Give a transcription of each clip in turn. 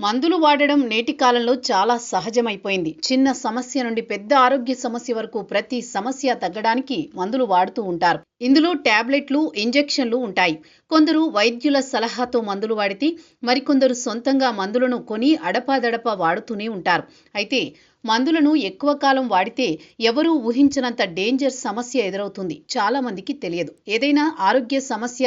మందులు వాడడం నేటి కాలంలో చాలా సహజమైపోయింది. చిన్న సమస్య నుండి పెద్ద ఆరోగ్య సమస్య వరకు ప్రతి సమస్య తగ్గడానికి మందులు వాడుతూ ఉంటారు. ఇందులో టాబ్లెట్లు, ఇంజెక్షన్లు ఉంటాయి. కొందరు వైద్యుల సలహాతో మందులు వాడితే మరికొందరు సొంతంగా మందులను కొని అడపాదడపా వాడుతూనే ఉంటారు. అయితే మందులను ఎక్కువ కాలం వాడితే ఎవరూ ఊహించనంత డేంజర్ సమస్య ఎదురవుతుంది. చాలా మందికి తెలియదు. ఏదైనా ఆరోగ్య సమస్య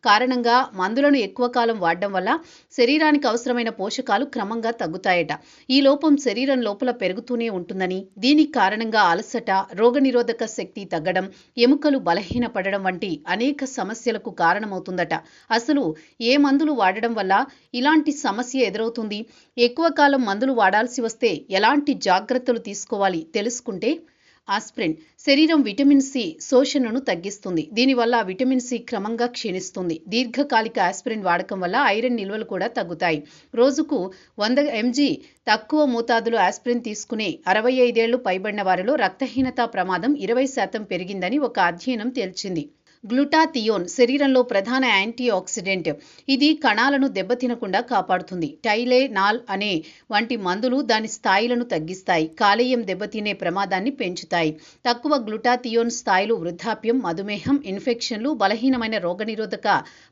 కారణంగా మందులను ఎక్కువ కాలం వాడడం వల్ల శరీరానికి అవసరమైన పోషకాలు క్రమంగా తగ్గుతాయట. ఈ లోపం శరీరం లోపల పెరుగుతూనే ఉంటుందని, దీనికి కారణంగా అలసట, రోగనిరోధక శక్తి తగ్గడం, ఎముకలు బలహీనపడడం వంటి అనేక సమస్యలకు కారణమవుతుందట. అసలు ఏ మందులు వాడడం వల్ల ఇలాంటి సమస్య ఎదురవుతుంది? ఎక్కువ కాలం మందులు వాడాల్సి వస్తే ఎలాంటి జాగ్రత్తలు తీసుకోవాలి తెలుసుకుంటే, ఆస్పిరిన్ శరీరం విటమిన్ సి శోషణను తగ్గిస్తుంది. దీనివల్ల విటమిన్ సి క్రమంగా క్షీణిస్తుంది. దీర్ఘకాలిక ఆస్పిరిన్ వాడకం వల్ల ఐరన్ నిల్వలు కూడా తగ్గుతాయి. రోజుకు 100 mg తక్కువ మోతాదులో ఆస్పిరిన్ తీసుకునే 65 ఏళ్లు పైబడిన వారిలో రక్తహీనత ప్రమాదం 20% పెరిగిందని ఒక అధ్యయనం తేల్చింది. గ్లూటాథియోన్ శరీరంలో ప్రధాన యాంటీ ఆక్సిడెంట్. ఇది కణాలను దెబ్బతినకుండా కాపాడుతుంది. టైలెనాల్ అనే వంటి మందులు దాని స్థాయిలను తగ్గిస్తాయి. కాలేయం దెబ్బతినే ప్రమాదాన్ని పెంచుతాయి. తక్కువ గ్లూటాథియోన్ స్థాయిలు వృద్ధాప్యం, మధుమేహం, ఇన్ఫెక్షన్లు, బలహీనమైన రోగనిరోధక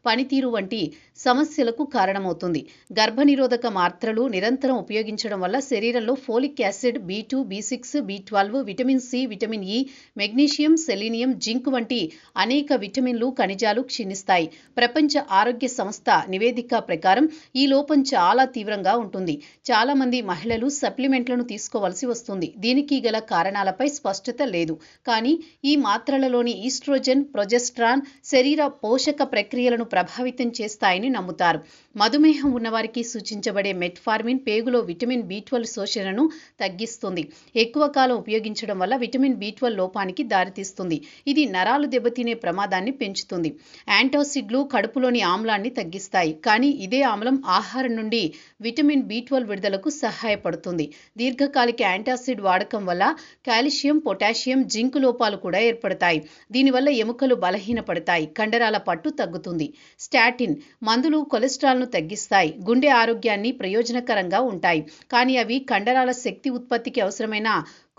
పనితీరు వంటి సమస్యలకు కారణమవుతుంది. గర్భనిరోధక మాత్రలు నిరంతరం ఉపయోగించడం వల్ల శరీరంలో folic acid, B2, B6, B12, vitamin C, vitamin E, magnesium, selenium, zinc వంటి అనేక విటమిన్లు, ఖనిజాలు క్షీణిస్తాయి. ప్రపంచ ఆరోగ్య సంస్థ నివేదిక ప్రకారం ఈ లోపం చాలా తీవ్రంగా ఉంటుంది. చాలా మంది మహిళలు సప్లిమెంట్లను తీసుకోవాల్సి వస్తుంది. దీనికి గల కారణాలపై స్పష్టత లేదు. కానీ ఈ మాత్రలలోని ఈస్ట్రోజన్, ప్రొజెస్ట్రాన్ శరీర పోషక ప్రక్రియలను ప్రభావితం చేస్తాయని నమ్ముతారు. మధుమేహం ఉన్నవారికి సూచించబడే మెట్ఫార్మిన్ పేగులో విటమిన్ B12 శోషణను తగ్గిస్తుంది. ఎక్కువ కాలం ఉపయోగించడం వల్ల విటమిన్ B12 లోపానికి దారితీస్తుంది. ఇది నరాలు దెబ్బతినే ప్రమాదాన్ని పెంచుతుంది. యాంటాసిడ్లు కడుపులోని ఆమ్లాన్ని తగ్గిస్తాయి. కానీ ఇదే ఆమ్లం ఆహారం నుండి విటమిన్ B12 విడుదలకు సహాయపడుతుంది. దీర్ఘకాలిక యాంటాసిడ్ వాడకం వల్ల కాల్షియం, పొటాషియం, జింక్ లోపాలు కూడా ఏర్పడతాయి. దీనివల్ల ఎముకలు బలహీనపడతాయి. కండరాల పట్టు తగ్గుతుంది. స్టాటిన్ మందులు కొలెస్ట్రాల్ను తగ్గిస్తాయి. గుండె ఆరోగ్యాన్ని ప్రయోజనకరంగా ఉంటాయి. కానీ అవి కండరాల శక్తి ఉత్పత్తికి అవసరమైన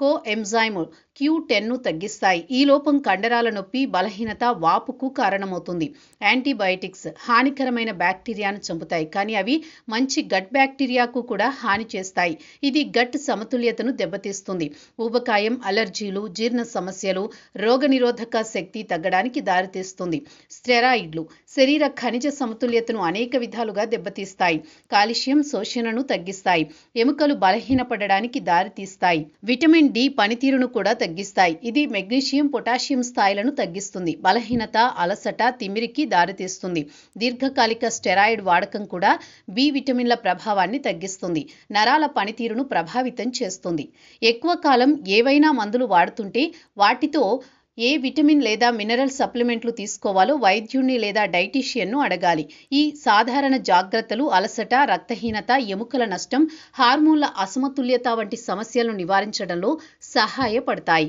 కోఎంజైమ్ Q10ను తగ్గిస్తాయి. ఈ లోపం కండరాల నొప్పి, బలహీనత, వాపుకు కారణమవుతుంది. యాంటీబయాటిక్స్ హానికరమైన బ్యాక్టీరియాను చంపుతాయి. కానీ అవి మంచి గట్ బ్యాక్టీరియాకు కూడా హాని చేస్తాయి. ఇది గట్ సమతుల్యతను దెబ్బతీస్తుంది. ఊబకాయం, అలర్జీలు, జీర్ణ సమస్యలు, రోగనిరోధక శక్తి తగ్గడానికి దారితీస్తుంది. స్టెరాయిడ్లు శరీర ఖనిజ సమతుల్యతను అనేక విధాలుగా దెబ్బతీస్తాయి. కాల్షియం శోషణను తగ్గిస్తాయి. ఎముకలు బలహీనపడడానికి దారితీస్తాయి. విటమిన్ డి పనితీరును కూడా తగ్గిస్తాయి. ఇది మెగ్నీషియం, పొటాషియం స్థాయిలను తగ్గిస్తుంది. బలహీనత, అలసట, తిమ్మిరికి దారితీస్తుంది. దీర్ఘకాలిక స్టెరాయిడ్ వాడకం కూడా బి విటమిన్ల ప్రభావాన్ని తగ్గిస్తుంది. నరాల పనితీరును ప్రభావితం చేస్తుంది. ఎక్కువ కాలం ఏవైనా మందులు వాడుతుంటే వాటితో ఏ విటమిన్ లేదా మినరల్ సప్లిమెంట్లు తీసుకోవాలో వైద్యుణ్ణి లేదా డైటీషియన్ను అడగాలి. ఈ సాధారణ జాగ్రత్తలు అలసట, రక్తహీనత, ఎముకల నష్టం, హార్మోన్ల అసమతుల్యత వంటి సమస్యలను నివారించడంలో సహాయపడతాయి.